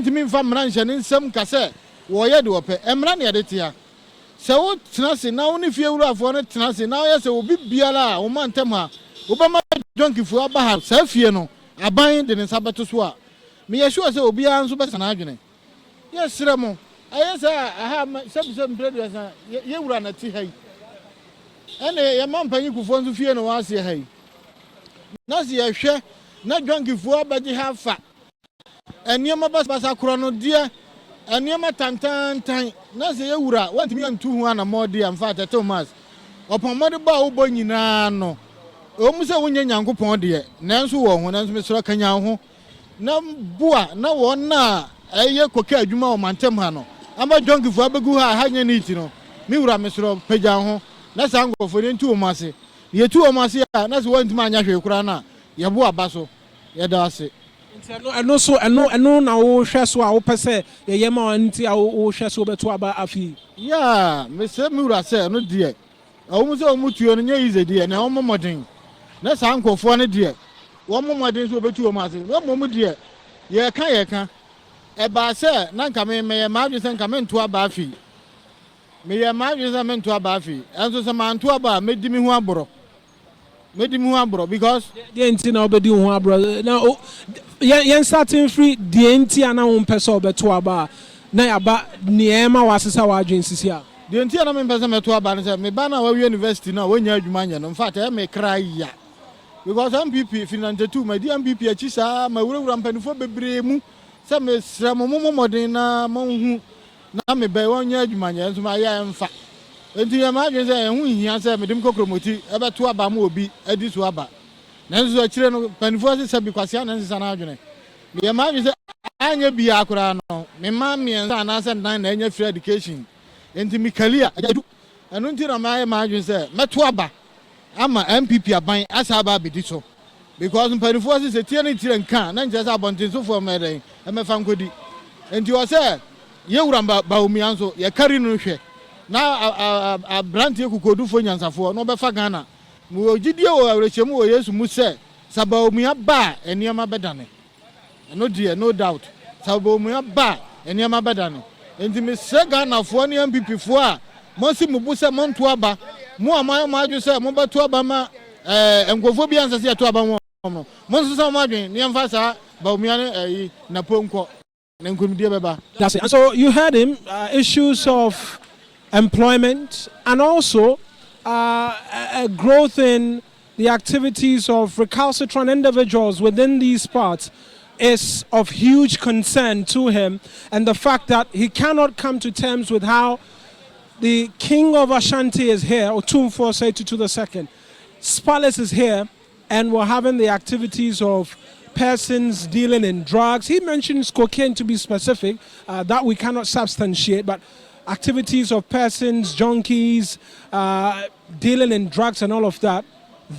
want me from Ranch and some cassette. Warrior do up, Emrani editia. So, Tenassi now only few of one Tenassi now, yes, it will be Biala, Oman Tema, Obama donkey for Abaha, Selfiano, a bind in Sabatuswa. Me assure so be answer better than agony. Yes, Ramon. I have some brothers, you run a tea hay. And a man paying for one to fear no one say hay. Nazi a share, not donkey for, but you have fat. And your mother's chrono dear, and your matantan time. Nazi Ura, 1,200,000 more dear and fat at Thomas. Upon Mother Bow Bonino. Almost a winning young coupon dear. Nancy won when Mr. Canyaho. No boa, no one na. Aye, coquet, you know, Mantemano. I'm a donkey for Abaguha, hanging it, you know. Mura, Mr. Pejaho. That's angle for the 2 months. Ye 2 months, that's one to my Yashu Krana. Yabua Basso. Yadasi. I know now, Shaswa, Opese, Yama, and Tia, Shasu, Betuaba, Afi. Yeah, Mr. Mura said, no dear. Almost almost you and easy, dear, and almost more. That's uncle for a dear. 1 more days will be 2 months. 1 moment, dear. Ye can't. Eba say nan kame me maji sen kame nto aba afi me ye maji sen me nto aba afi enso se man nto aba medimi hu abro because the enti na obedi hu abro now yen starting free the enti ana won pese obeto aba na yaba niema wasesa wa adwen sisi a the enti ana me pese meto aba ne se me ba na wa university na wonya adwuma nya no in fact me cry ya because MPP finance too my MPP achi sa ma wurawura mpanifo bebre mu some modern na me by 1 year, man, my young fat. And the imagine saying, he answered me, Dimcocromoti, about 2 abamobi, Edis Waba. Nancy, a children, Penforces, because Yan is an argument. The imagine I may be Akurano, my mammy and son answered 9 annual free education. And to me, Kalia, and until my imagine say, Matuaba, I'm a MPP buying as Ababi did so. Because in Penforces, a tyranny and can, and just about to for me. I'm a fan goody. And you are said, you ramba Baumianzo, you carry no share. Now a brand you could do for Yansa no Bafagana. Mujidio, Rechemu, yes, Muse, Sabaumia Ba, and Yama Badane. No dear, no doubt. Sabaumia Ba, and Yama Badane. And the Miss Sagana for 1 year before, Monsi Mubusa Montuaba, Mua Maju said, Moba Tuabama, and Gofobians as Tuabamo. Monsa Margin, Niamfasa. That's it. So you heard him, issues of employment and also a growth in the activities of recalcitrant individuals within these parts is of huge concern to him, and the fact that he cannot come to terms with how the king of Ashanti is here, or Tumfo Setutu II, Palace is here, and we're having the activities of persons dealing in drugs. He mentions cocaine to be specific, that we cannot substantiate, but activities of persons, junkies, dealing in drugs and all of that.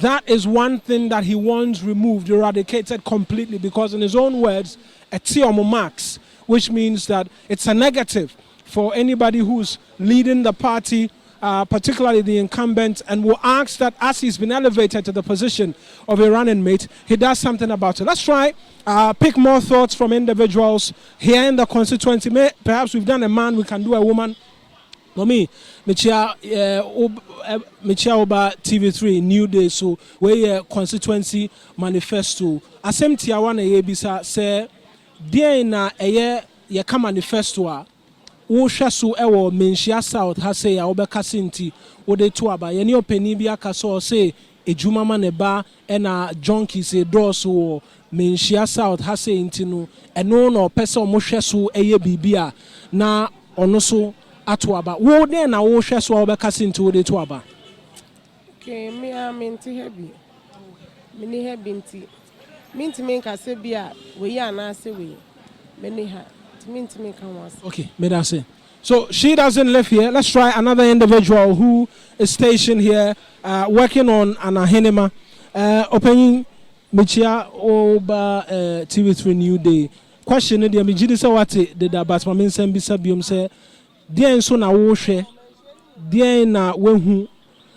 That is one thing that he wants removed, eradicated completely, because in his own words, a Tiomo Max, which means that it's a negative for anybody who's leading the party, particularly the incumbent, and will ask that as he's been elevated to the position of a running mate, he does something about it. Let's try pick more thoughts from individuals here in the constituency. Perhaps we've done a man, we can do a woman. No me, Manhyia Oba TV3 New Day, so we constituency manifesto. Asem tiawa na yebisa say dia na eye ye ka manifesto a wo hwe so ewo Manhyia South ha say ya obeka sinti wo de to aba ye ne opani bi aka so say ejuma ma ne ba e na junkies e doors wo Manhyia South ha say inti no eno na opese o mo hwe so eye bibia na ono so atuaba wo de na wo hwe so obeka sinti wo de to aba. Okay, me amenti heavy. Me ni heavy nti. Minti me nka se bia we ya na se we. Me ni ha. Minti me kan was. Okay, me that say. So she doesn't live here. Let's try another individual who is stationed here, working on an ahenema. Opening Manhyia Oba TV3 New Day. Question the amijidi say what did that but my nsem bisa biom say dia nso na wo hwe dia na wehu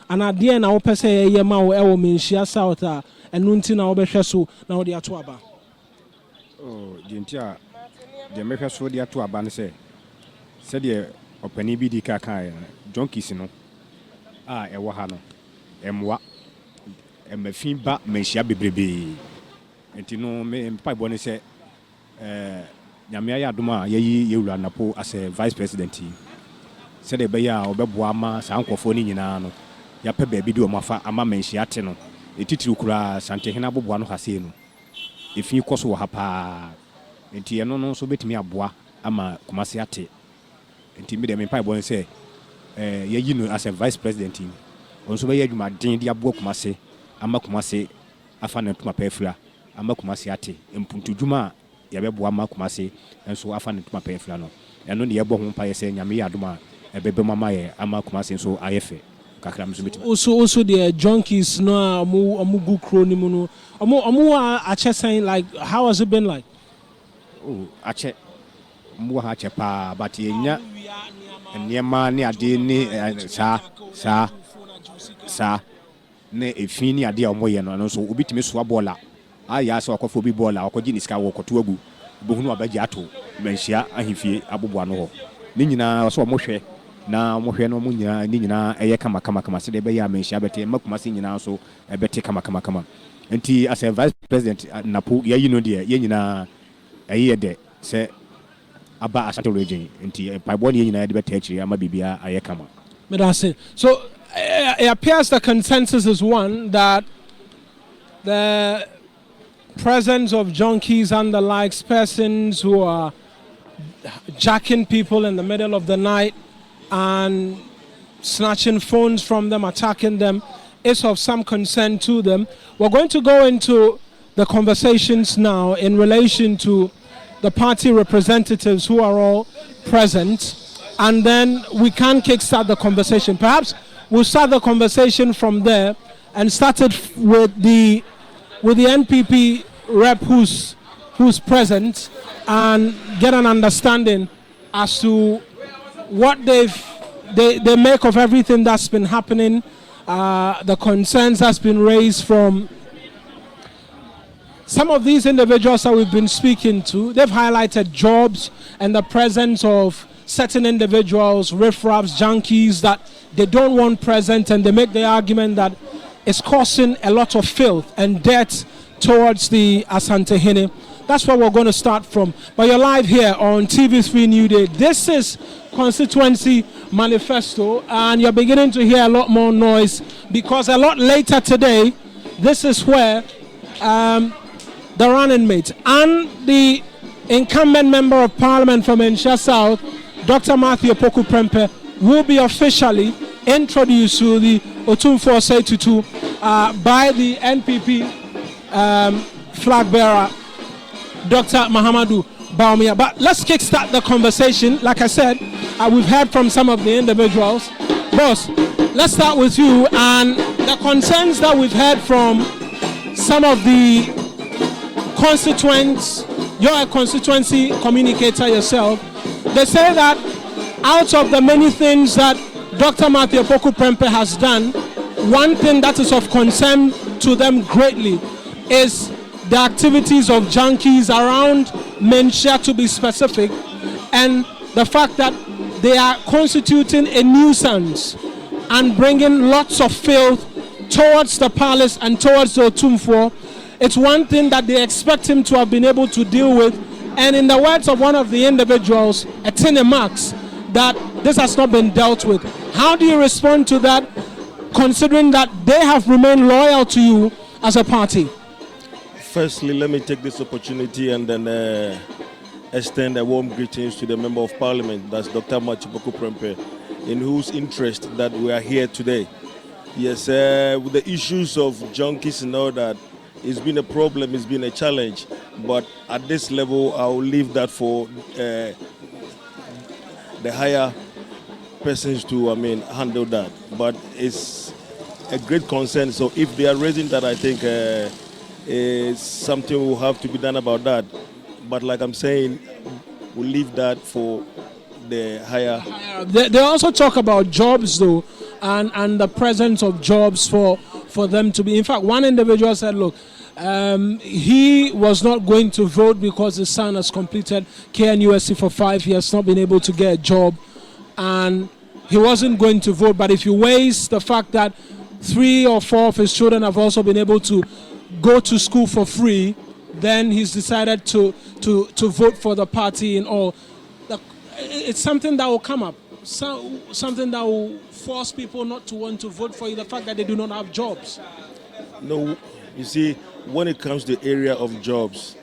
ana dia na wo pese ye ma wo ewo Manhyia South a enu nti na wo behwe so na wo de ato aba. Oh, dintia the Manifesto dia to aban say said the opani bi di kaka junkies no ewo ha no emwa emafin ba manhyia bebrebe enti no me mpa bo ne say nyame ya adom a yeyi yewura napo as a vice president said the beya obeboa ma sankofo ni nyina no ya pe ba bi di o mafa ama manhyia te no etitiri kura santehena boboa no hase no efi koso ha pa enti eno no so betimi aboa ama Kumasi ate enti me de me pai bo say yeyi no as a vice president onso be yadwuma den de aboa Kumasi ama Kumasi afa na tuma pefra ama Kumasi ate empuntudwuma ya beboa ama Kumasi enso afa na tuma pefra no eno ne yebo ho pa ye say nyame yadoma ebebe mama ye ama Kumasi enso ayefe also the junkies no amu gu kro ni mu no amu ache saying like how has it been like? Oh ache mu ha ache pa but yenya niema ni ade ni sa ne efi ni ade a omoye no so obitimi so abola aya so akofo bi bola akogi ni sika wo koto agu bohunu abaji ato manhyia ahifie aboboa no ho ni nyina so omohwe na mohwe no munya ni nyina eye kama se de be ya manhyia bete Kumasi nyina so bete kama enti as a vice president napo yayi no de ye nyina eye de se aba asante region enti paibo ne nyina de bete akiri ama bibia aye kama me da say so it appears the consensus is one that the presence of junkies and the likes, persons who are jacking people in the middle of the night and snatching phones from them, attacking them, is of some concern to them. We're going to go into the conversations now in relation to the party representatives who are all present, and then we can kickstart the conversation. Perhaps we'll start the conversation from there and start it with the NPP rep who's present and get an understanding as to what they make of everything that's been happening, the concerns that's been raised from some of these individuals that we've been speaking to. They've highlighted jobs and the presence of certain individuals, riffraffs, junkies that they don't want present, and they make the argument that it's causing a lot of filth and debt towards the Asante-Hene. That's where we're going to start from. But you're live here on TV3 New Day. This is Constituency Manifesto, and you're beginning to hear a lot more noise because a lot later today, this is where the running mate and the incumbent member of parliament from Manhyia South, Dr. Manhyia Palace, will be officially introduced to the Otumfuo Setutu by the NPP flag bearer, Dr. Mahamudu Bawumia. But let's kickstart the conversation. Like I said, we've heard from some of the individuals. Boss, let's start with you and the concerns that we've heard from some of the constituents. You're a constituency communicator yourself. They say that out of the many things that Dr. Manhyia Palace has done, one thing that is of concern to them greatly is the activities of junkies around Manhyia, to be specific, and the fact that they are constituting a nuisance and bringing lots of filth towards the palace and towards the Otumfuo. It's one thing that they expect him to have been able to deal with, and in the words of one of the individuals, Etine Max, that this has not been dealt with. How do you respond to that, considering that they have remained loyal to you as a party? Firstly, let me take this opportunity and then extend a warm greetings to the Member of Parliament, that's Dr. Manhyia Palace, in whose interest that we are here today. Yes, with the issues of junkies and all that, it's been a problem, it's been a challenge, but at this level, I'll leave that for the higher persons to, handle that. But it's a great concern, so if they are raising that, I think something will have to be done about that. But like I'm saying, we'll leave that for the higher. They also talk about jobs though, and the presence of jobs for them to be. In fact, one individual said, look, He was not going to vote because his son has completed KNUSC for 5 years, not been able to get a job, and he wasn't going to vote. But if you weigh the fact that 3 or 4 of his children have also been able to go to school for free, then he's decided to vote for the party and all. It's something that will come up, something that will force people not to want to vote for you, the fact that they do not have jobs. No, you see, when it comes to the area of jobs,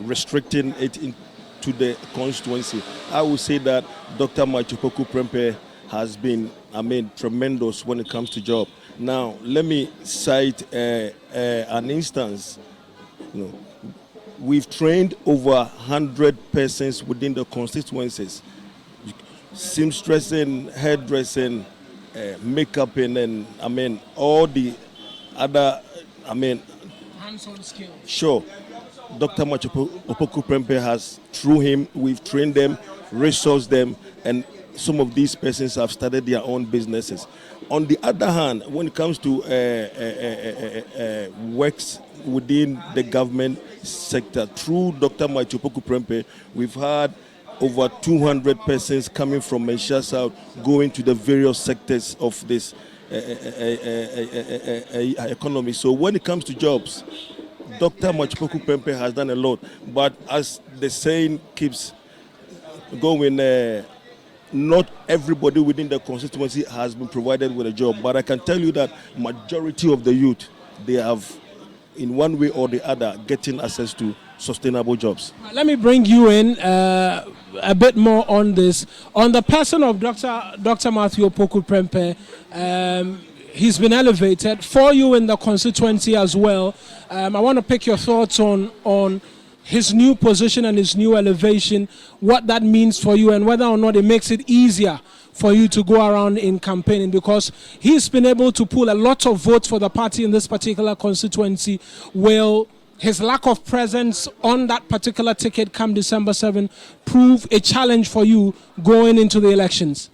restricting it into the constituency, I would say that Dr. Machipoku Prempeh has been, tremendous when it comes to job. Now, let me cite an instance. We've trained over 100 persons within the constituencies, seamstressing, hairdressing, makeup, and all the other, hands-on skills. Sure. Dr. Machipoku Prempeh has, through him, we've trained them, resourced them, and some of these persons have started their own businesses. On the other hand, when it comes to works within the government sector, through Dr. Machipoku Prempeh, we've had over 200 persons coming from Manhyia South going to the various sectors of this economy. So when it comes to jobs, Dr. Machipoku Prempeh has done a lot. But as the saying keeps going, not everybody within the constituency has been provided with a job. But I can tell you that majority of the youth, they have, in one way or the other, getting access to sustainable jobs. Let me bring you in a bit more on this. On the person of Dr. Matthew Opoku Prempeh, he's been elevated for you in the constituency as well. I want to pick your thoughts on his new position and his new elevation, what that means for you, and whether or not it makes it easier for you to go around in campaigning, because he's been able to pull a lot of votes for the party in this particular constituency. Will his lack of presence on that particular ticket come December 7 prove a challenge for you going into the elections?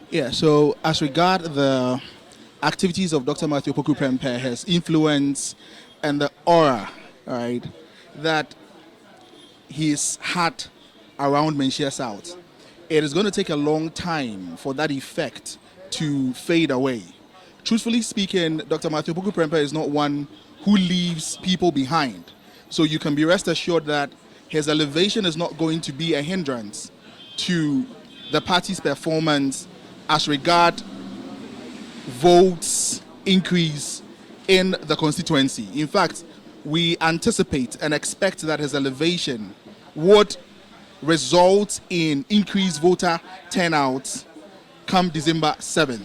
Yeah, so as regard the activities of Dr. Matthew Opoku Prempeh, his influence and the aura, right, that he's had around Manhyia South, it is going to take a long time for that effect to fade away. Truthfully speaking, Dr. Matthew Opoku Prempeh is not one who leaves people behind. So you can be rest assured that his elevation is not going to be a hindrance to the party's performance as regard votes increase in the constituency. In fact, we anticipate and expect that his elevation would result in increased voter turnout come December 7th.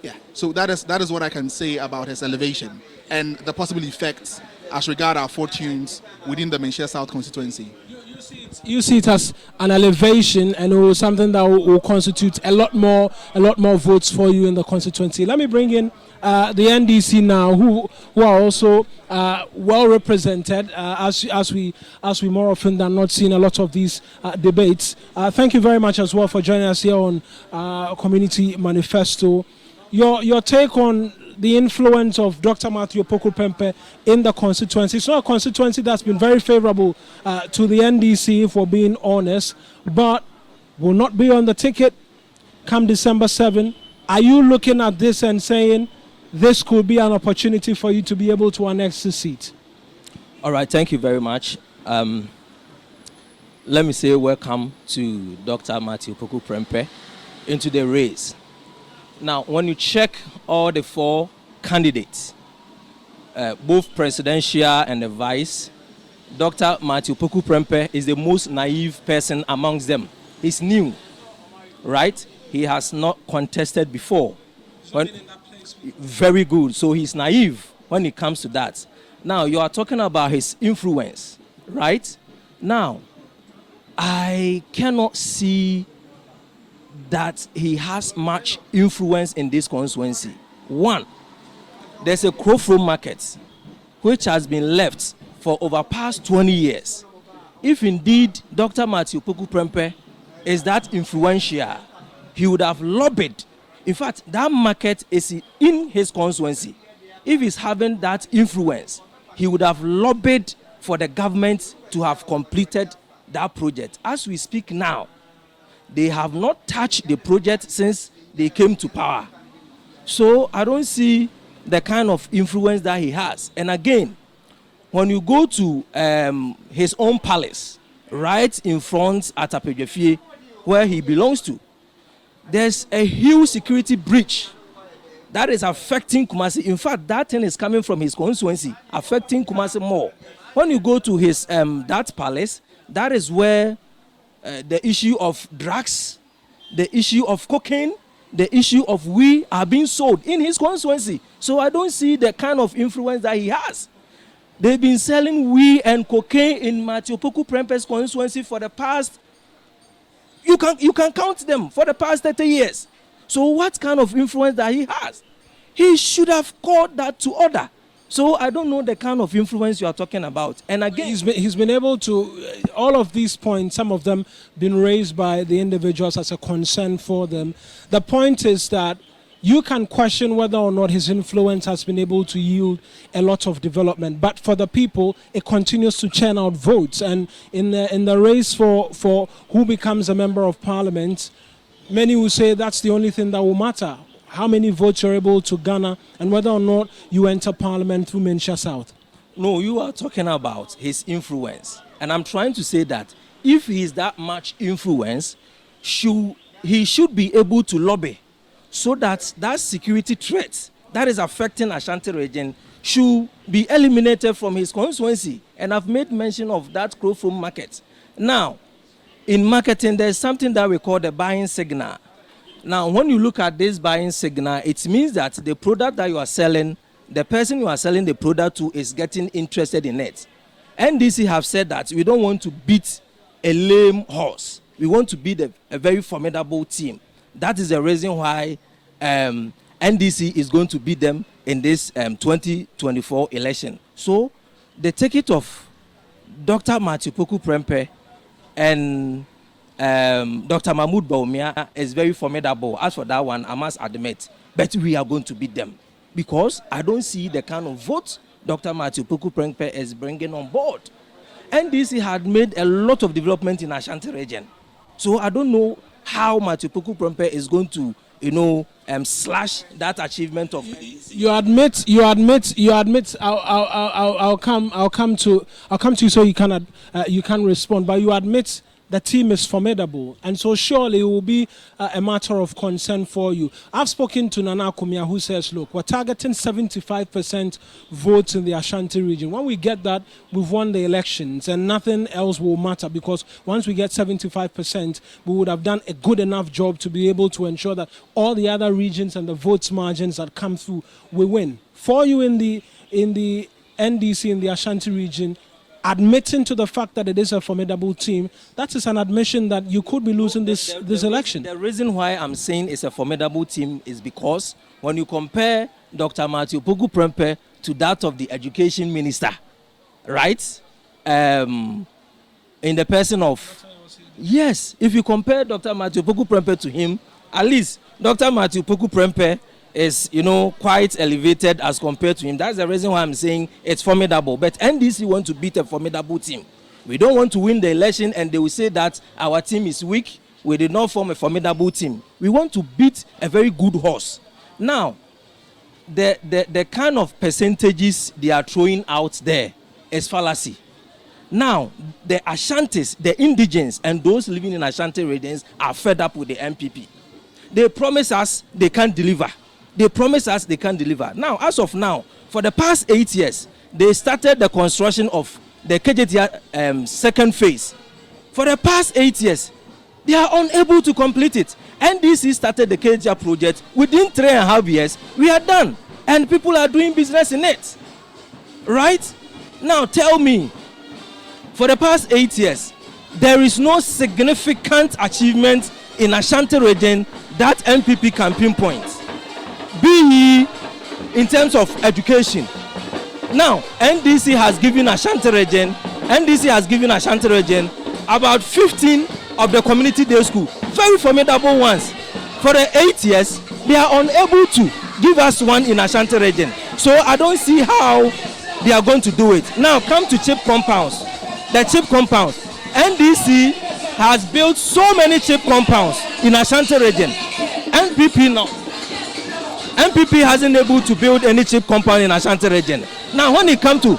Yeah, so that is what I can say about his elevation and the possible effects as regard our fortunes within the Manhyia South constituency. You see it as an elevation, and it was something that will constitute a lot more votes for you in the constituency. Let me bring in the NDC now, who are also well represented, as we more often than not seen a lot of these debates. Thank you very much as well for joining us here on Community Manifesto. Your take on the influence of Dr. Matthew Opoku Prempeh in the constituency. It's not a constituency that's been very favorable to the NDC, if we're being honest, but will not be on the ticket come December 7. Are you looking at this and saying this could be an opportunity for you to be able to annex the seat? All right, thank you very much. Let me say welcome to Dr. Matthew Opoku Prempeh into the race. Now, when you check all the 4 candidates, both presidential and the vice, Dr. Matthew Opoku Prempeh is the most naive person amongst them. He's new, right? He has not contested before. Very good. So he's naive when it comes to that. Now, you are talking about his influence, right? Now, I cannot see that he has much influence in this constituency. One, there's a crowflow market which has been left for over past 20 years. If indeed Dr. Matthew Opoku Prempeh is that influential, he would have lobbied. In fact, that market is in his constituency. if he's having that influence, he would have lobbied for the government to have completed that project. As we speak now, they have not touched the project since they came to power. So I don't see the kind of influence that he has. And again, when you go to his own palace, right in front at Apejefie, where he belongs to, there's a huge security breach that is affecting Kumasi. In fact, that thing is coming from his constituency, affecting Kumasi more. When you go to his that palace, that is where the issue of drugs, the issue of cocaine, the issue of weed are being sold in his constituency. So I don't see the kind of influence that he has. They've been selling weed and cocaine in Matthew Opoku Prempeh's constituency for the past, you can count them, for the past 30 years. So what kind of influence that he has? He should have called that to order. So I don't know the kind of influence you are talking about. And again, he's been able to, all of these points, some of them been raised by the individuals as a concern for them. The point is that you can question whether or not his influence has been able to yield a lot of development. But for the people, it continues to churn out votes. And in the race for who becomes a member of parliament, many will say that's the only thing that will matter. How many votes you're able to garner and whether or not you enter parliament through Manhyia South. No, you are talking about his influence. And I'm trying to say that if he is that much influence, he should be able to lobby so that that security threat that is affecting Ashanti region should be eliminated from his constituency. And I've made mention of that Crowfoam market. Now, in marketing, there's something that we call the buying signal. Now, when you look at this buying signal, it means that the product that you are selling, the person you are selling the product to is getting interested in it. NDC have said that we don't want to beat a lame horse. We want to beat a very formidable team. That is the reason why NDC is going to beat them in this 2024 election. So, the ticket of Dr. Matthew Opoku Prempeh and Dr. Mahmoud Bawumia is very formidable. As for that one, I must admit, but we are going to beat them because I don't see the kind of vote Dr. Matthew Opoku Prempeh is bringing on board. NDC had made a lot of development in Ashanti region, so I don't know how Matthew Opoku Prempeh is going to, slash that achievement of. You admit. I'll come to you so you can respond. But you admit the team is formidable, and so surely it will be a matter of concern for you. I've spoken to Nana Kumia, who says, look, we're targeting 75% votes in the Ashanti region. When we get that, we've won the elections, and nothing else will matter, because once we get 75%, we would have done a good enough job to be able to ensure that all the other regions and the votes margins that come through, we win. For you in the NDC, in the Ashanti region, admitting to the fact that it is a formidable team, that is an admission that you could be losing this election. The reason why I'm saying it's a formidable team is because when you compare Dr. Matthew Opoku Prempeh to that of the education minister, right? In the person of... Yes, if you compare Dr. Matthew Opoku Prempeh to him, at least Dr. Matthew Opoku Prempeh is, quite elevated as compared to him. That's the reason why I'm saying it's formidable. But NDC want to beat a formidable team. We don't want to win the election and they will say that our team is weak. We did not form a formidable team. We want to beat a very good horse. Now, the kind of percentages they are throwing out there is fallacy. Now, the Ashantis, the indigents, and those living in Ashanti regions are fed up with the MPP. They promise us they can't deliver. They promise us they can't deliver. Now, as of now, for the past 8 years, they started the construction of the KJTR second phase. For the past 8 years, they are unable to complete it. NDC started the KJTR project. Within 3.5 years, we are done. And people are doing business in it. Right? Now, tell me, for the past 8 years, there is no significant achievement in Ashanti region that MPP can pinpoint. Be in terms of education. Now, NDC has given Ashanti region about 15 of the community day school, very formidable ones. For the 8 years, they are unable to give us one in Ashanti region. So I don't see how they are going to do it. Now come to cheap compounds. The cheap compounds. NDC has built so many cheap compounds in Ashanti region. NPP hasn't able to build any cheap compound in Ashanti region. Now when it comes to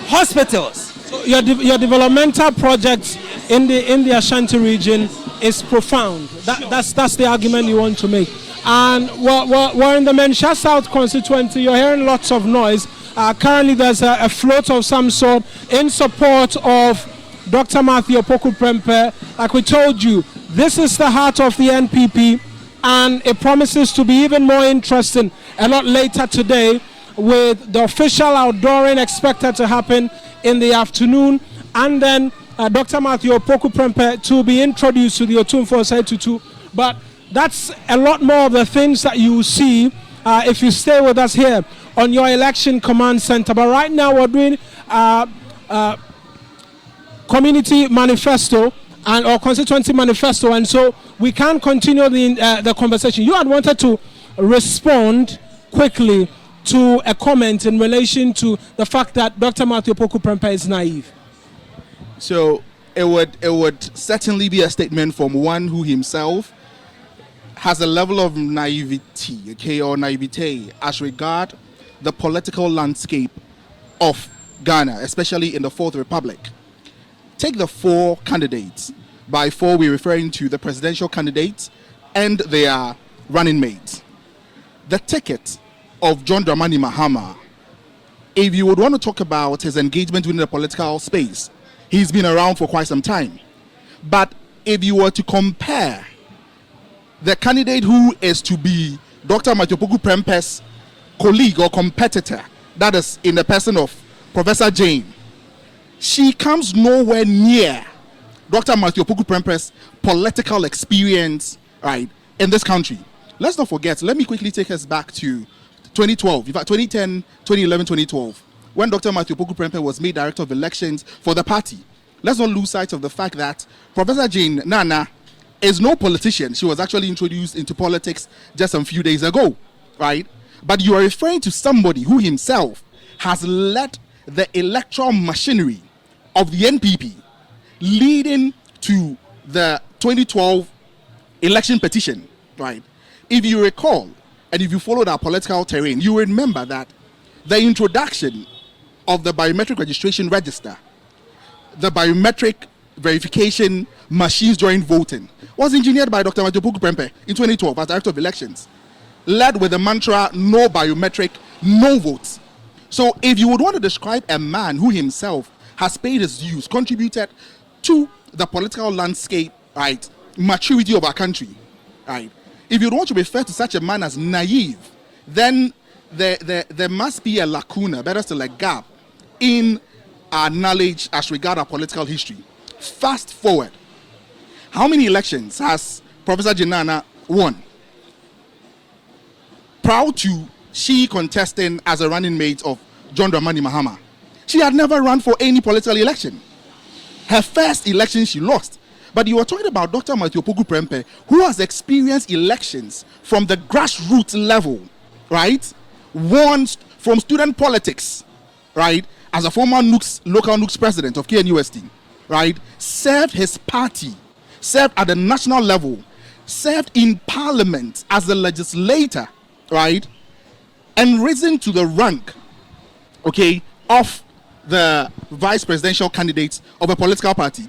hospitals, so your developmental projects in the Ashanti region is profound. That's the argument you want to make. And we're in the Manhyia South constituency. You're hearing lots of noise. Currently, there's a float of some sort in support of Dr. Matthew Opoku Prempeh. Like we told you, this is the heart of the NPP, and it promises to be even more interesting a lot later today, with the official outdooring expected to happen in the afternoon, and then Dr. Matthew Opoku Prempeh to be introduced to the Otumfuo Saitutu. But that's a lot more of the things that you see if you stay with us here on your election command center. But right now we're doing community manifesto or constituency manifesto, and so we can continue the conversation. You had wanted to respond quickly to a comment in relation to the fact that Dr. Matthew Opoku Prempeh is naive. So it would certainly be a statement from one who himself has a level of naivety, okay, or naivete as regard the political landscape of Ghana, especially in the Fourth Republic. Take the four candidates. By four, we're referring to the presidential candidates and their running mates. The ticket of John Dramani Mahama, if you would want to talk about his engagement within the political space, he's been around for quite some time. But if you were to compare the candidate who is to be Dr. Matthew Opoku Prempeh's colleague or competitor, that is in the person of Professor Jane, she comes nowhere near Dr. Matthew Opoku Prempeh's political experience, right, in this country. Let's not forget, let me quickly take us back to 2012, in fact 2010, 2011, 2012, when Dr. Matthew Opoku Prempeh was made Director of Elections for the party. Let's not lose sight of the fact that Professor Jane Nana is no politician. She was actually introduced into politics just a few days ago, right? But you are referring to somebody who himself has led the electoral machinery of the NPP, leading to the 2012 election petition, right? If you recall, and if you followed our political terrain, you remember that the introduction of the biometric registration register, the biometric verification machines during voting, was engineered by Dr. Matthew Opoku Prempeh in 2012 as Director of Elections, led with the mantra, no biometric, no votes. So if you would want to describe a man who himself has paid his dues, contributed to the political landscape, right, maturity of our country, right, if you want to refer to such a man as naive, then there must be a lacuna, better still a gap, in our knowledge as regard our political history. Fast forward. How many elections has Professor Jinana won? Proud to she contesting as a running mate of John Dramani Mahama. She had never run for any political election. Her first election she lost. But you are talking about Dr. Matthew Opoku Prempeh, who has experienced elections from the grassroots level, right? Won from student politics, right? As a former local NUCS president of KNUST, right? Served his party, served at the national level, served in parliament as a legislator, right? And risen to the rank, okay, of the vice presidential candidates of a political party.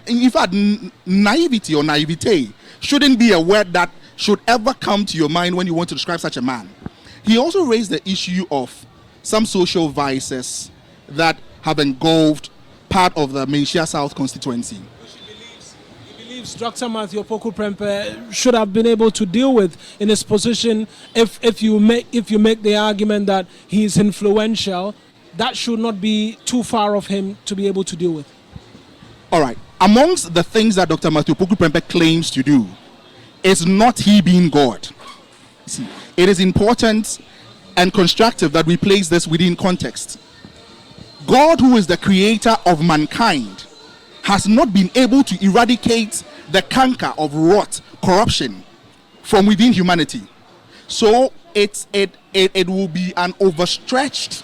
In fact, naivety or naivete shouldn't be a word that should ever come to your mind when you want to describe such a man. He also raised the issue of some social vices that have engulfed part of the Manhyia South constituency. He believes Dr. Matthew Opoku Prempeh should have been able to deal with in his position. If you make the argument that he is influential, that should not be too far of him to be able to deal with. All right. Amongst the things that Dr. Matthew Opoku Prempeh claims to do is not he being God. See, it is important and constructive that we place this within context. God, who is the creator of mankind, has not been able to eradicate the canker of rot, corruption from within humanity. So it will be an overstretched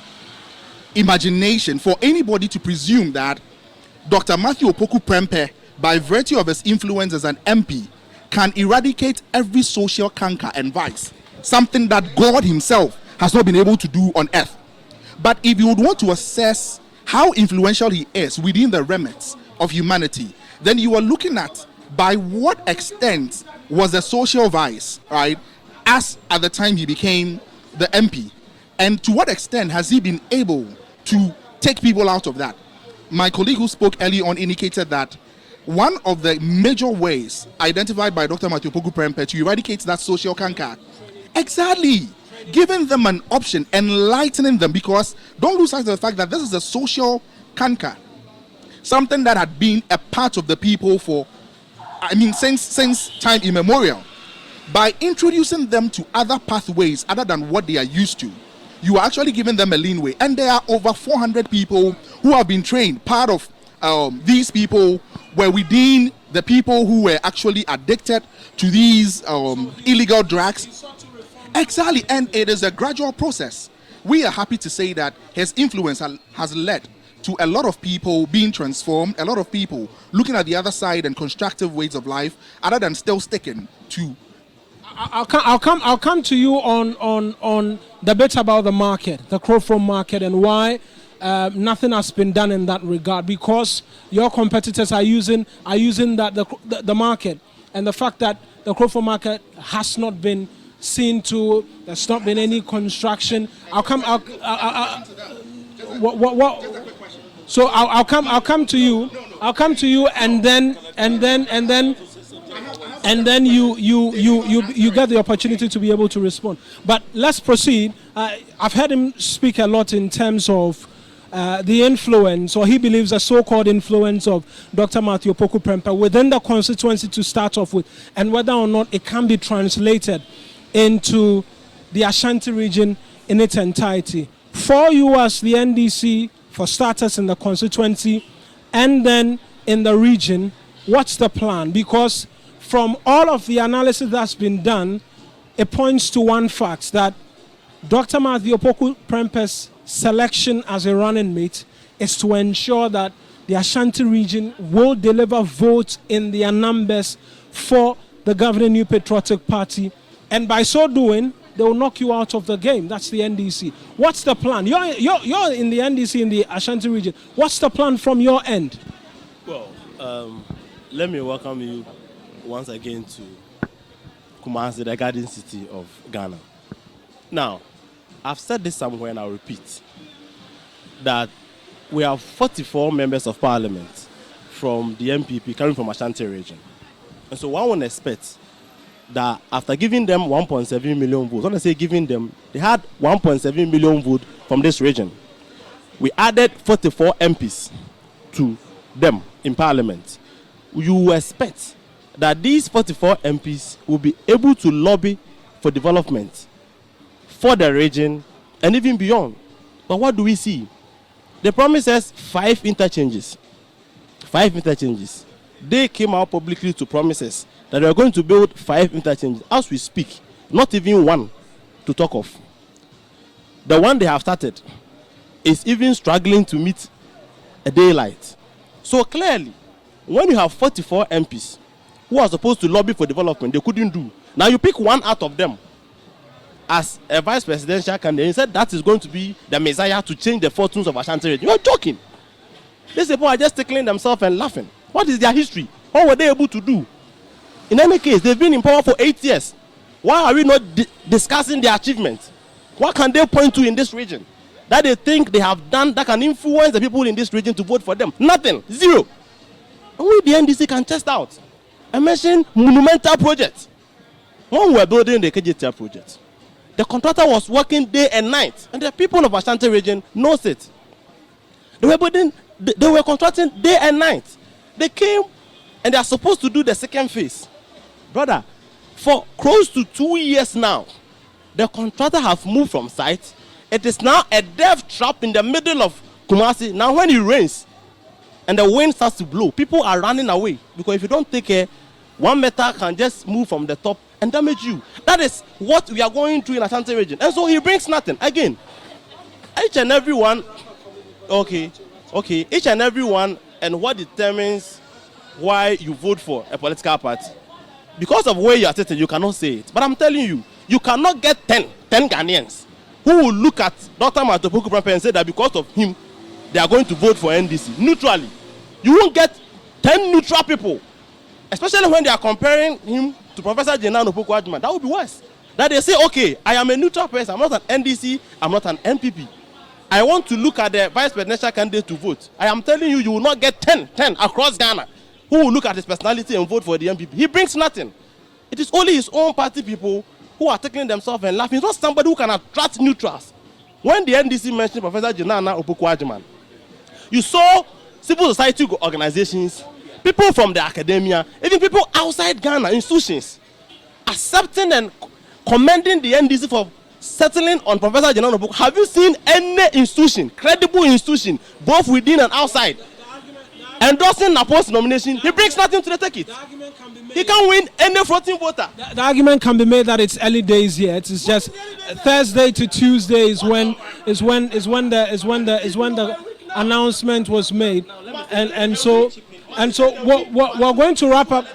imagination for anybody to presume that Dr. Matthew Opoku Prempeh, by virtue of his influence as an MP, can eradicate every social canker and vice, something that God himself has not been able to do on earth. But if you would want to assess how influential he is within the remits of humanity, then you are looking at by what extent was the social vice, right, as at the time he became the MP, and to what extent has he been able to take people out of that. My colleague who spoke early on indicated that one of the major ways identified by Dr. Matthew Opoku Prempeh to eradicate that social canker, exactly, giving them an option, enlightening them, because don't lose sight of the fact that this is a social canker, something that had been a part of the people for, since time immemorial. By introducing them to other pathways other than what they are used to, you are actually giving them a leeway. And there are over 400 people who have been trained. Part of these people were within the people who were actually addicted to these illegal drugs. Exactly, and it is a gradual process. We are happy to say that his influence has led to a lot of people being transformed, a lot of people looking at the other side and constructive ways of life, other than still sticking to. I'll come to you on the bit about the market, the crop market, and why nothing has been done in that regard, because your competitors are using that the market, and the fact that the crop market has not been seen to, there's not been any construction. I'll come to you, and then you get the opportunity to be able to respond. But let's proceed. I've heard him speak a lot in terms of the influence, or he believes the so-called influence of Dr. Matthew Opoku Prempeh within the constituency to start off with, and whether or not it can be translated into the Ashanti region in its entirety. For you as the NDC, for starters in the constituency, and then in the region, what's the plan? Because from all of the analysis that's been done, it points to one fact, that Dr. Matthew Opoku Prempeh's selection as a running mate is to ensure that the Ashanti region will deliver votes in their numbers for the governing New Patriotic Party, and by so doing, they will knock you out of the game. That's the NDC. What's the plan? You're in the NDC in the Ashanti region. What's the plan from your end? Well, let me welcome you once again to Kumasi, the garden city of Ghana. Now, I've said this somewhere and I'll repeat, that we have 44 members of parliament from the MPP coming from Ashanti region. And so one would expect that after giving them 1.7 million votes, when I say giving them, they had 1.7 million votes from this region. We added 44 MPs to them in parliament. You expect that these 44 MPs will be able to lobby for development for the region and even beyond. But what do we see? They promised us 5 interchanges. 5 interchanges. They came out publicly to promise us that they are going to build 5 interchanges. As we speak, not even one to talk of. The one they have started is even struggling to meet a daylight. So clearly, when you have 44 MPs who are supposed to lobby for development, they couldn't do. Now you pick one out of them as a vice presidential candidate. He said that is going to be the messiah to change the fortunes of Ashanti region. You are joking. These people are just tickling themselves and laughing. What is their history? What were they able to do? In any case, they've been in power for 8 years. Why are we not discussing their achievements? What can they point to in this region that they think they have done that can influence the people in this region to vote for them? Nothing. Zero. Only the NDC can test out. I mentioned monumental projects. When we were building the KGTR project, the contractor was working day and night, and the people of Ashanti region knows it. They were contracting day and night. They came and they are supposed to do the second phase. Brother, for close to 2 years now, the contractor have moved from site. It is now a death trap in the middle of Kumasi. Now when it rains and the wind starts to blow, people are running away, because if you don't take care, one metal can just move from the top and damage you. That is what we are going through in Ashanti region. And so he brings nothing. Again, each and every one, each and every one, and what determines why you vote for a political party. Because of where you are sitting, you cannot say it. But I'm telling you, you cannot get 10 Ghanaians who will look at Dr. Matthew Opoku Prempeh and say that because of him, they are going to vote for NDC neutrally. You won't get 10 neutral people, especially when they are comparing him to Professor Jenan Opoku Agyeman. That would be worse. That they say, okay, I am a neutral person. I'm not an NDC. I'm not an NPP. I want to look at the vice presidential candidate to vote. I am telling you, you will not get 10 across Ghana who will look at his personality and vote for the NPP. He brings nothing. It is only his own party people who are tickling themselves and laughing. It's not somebody who can attract neutrals. When the NDC mentioned Professor Jenan Opoku Agyeman, you saw civil society organizations, people from the academia, even people outside Ghana, institutions, accepting and commending the NDC for settling on Professor Jenan Opoku. Have you seen any institution, credible institution, both within and outside, endorsing Napo's nomination? He brings nothing to the ticket. He can't win any floating voter. The argument can be made that it's early days yet. It's just Thursday to Tuesday is when the announcement was made, and so we're going to wrap up.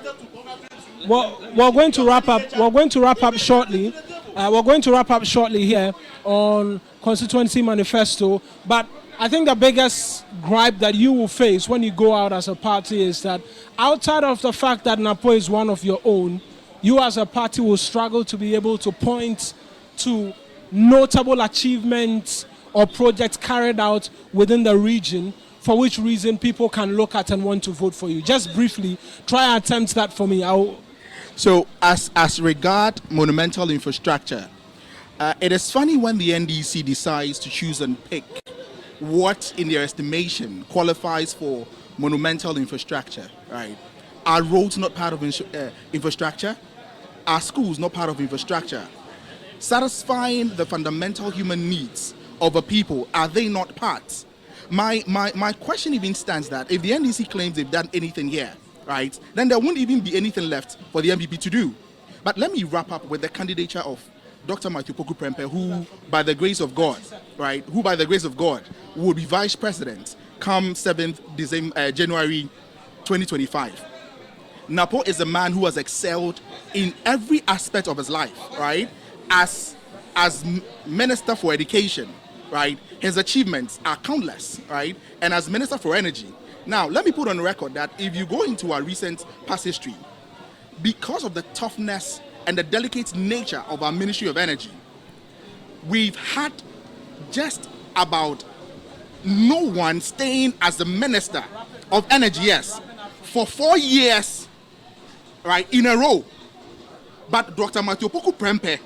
We're going to wrap up shortly. We're going to wrap up shortly here on Constituency Manifesto. But I think the biggest gripe that you will face when you go out as a party is that outside of the fact that Napo is one of your own, you as a party will struggle to be able to point to notable achievements or projects carried out within the region for which reason people can look at and want to vote for you. Just briefly, try and attempt that for me. So as regard monumental infrastructure, it is funny when the NDC decides to choose and pick what in their estimation qualifies for monumental infrastructure, right? Are roads not part of infrastructure? Are schools not part of infrastructure? Satisfying the fundamental human needs of a people, are they not part? My question even stands that if the NDC claims they've done anything here, right, then there won't even be anything left for the MPP to do. But let me wrap up with the candidature of Dr. Matthew Opoku Prempeh, who by the grace of God, right, will be vice president come 7th January 2025. Napo is a man who has excelled in every aspect of his life, right? As Minister for Education, right, his achievements are countless, right? And as Minister for Energy. Now, let me put on record that if you go into our recent past history, because of the toughness and the delicate nature of our Ministry of Energy, we've had just about no one staying as the Minister of Energy, yes, for 4 years, right, in a row. But Dr. Matthew Opoku Prempeh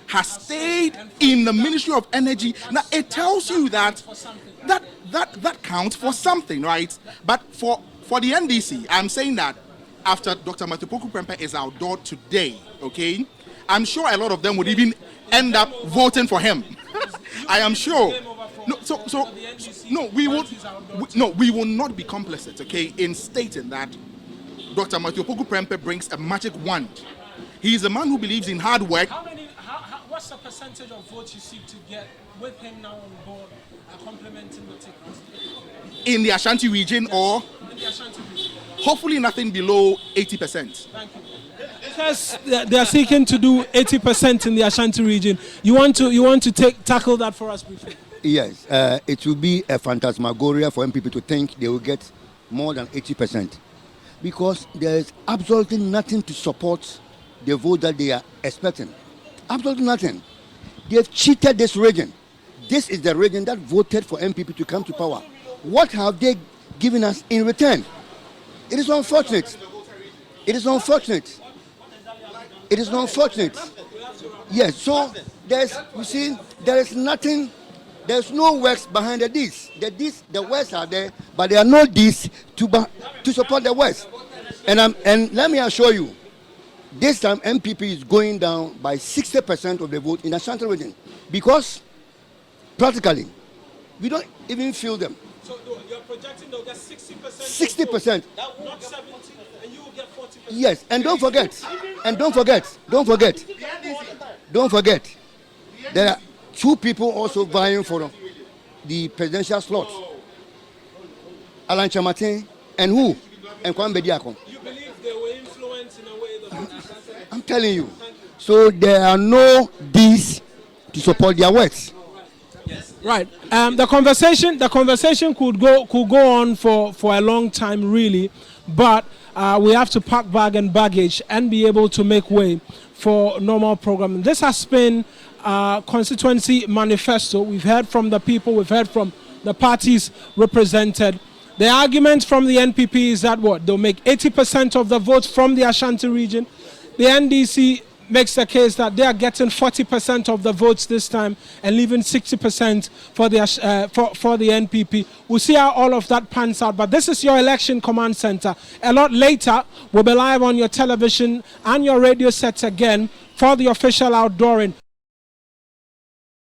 has stayed in the Ministry of Energy. Now, it tells you that counts for something, right? But for the NDC, I'm saying that after Dr. Matthew Opoku Prempeh is outdoor today, okay, I'm sure a lot of them would even end up voting for him. I am sure. We will not be complicit, okay, in stating that Dr. Matthew Opoku Prempeh brings a magic wand. He is a man who believes in hard work. What's the percentage of votes you seek to get with him now on board, complementing the ticket? In the Ashanti region, or in the Ashanti region. Hopefully nothing below 80%. Thank you. Because they are seeking to do 80% in the Ashanti region. You want to tackle that for us briefly? Yes, it will be a phantasmagoria for MPP to think they will get more than 80%, because there is absolutely nothing to support the vote that they are expecting. Absolutely nothing. They've cheated this region. This is the region that voted for MPP to come to power. What have they given us in return? It is unfortunate. It is unfortunate. It is unfortunate. Yes, so there is nothing, there's no works behind the deeds. The works are there, but there are no deeds to support the works. And let me assure you, this time MPP is going down by 60% of the vote in the Ashanti region, because practically we don't even feel them. So you're projecting they'll get 60%. 60%. Not 70, and you will get 40%. Yes, and don't forget, And don't forget, there are 2 people also vying for the presidential slot. Alan Chamatin and who? And Kwame Bediako. You believe they were influenced in a way that... I'm telling you. So there are no deeds to support their works. Right. The conversation could go on for a long time, really, but we have to pack bag and baggage and be able to make way for normal programming. This has been constituency manifesto. We've heard from the people. We've heard from the parties represented. The argument from the NPP is that they'll make 80% of the votes from the Ashanti region. The NDC makes the case that they are getting 40% of the votes this time and leaving 60% for the NPP. We'll see how all of that pans out. But this is your election command center. A lot later, we'll be live on your television and your radio sets again for the official outdooring.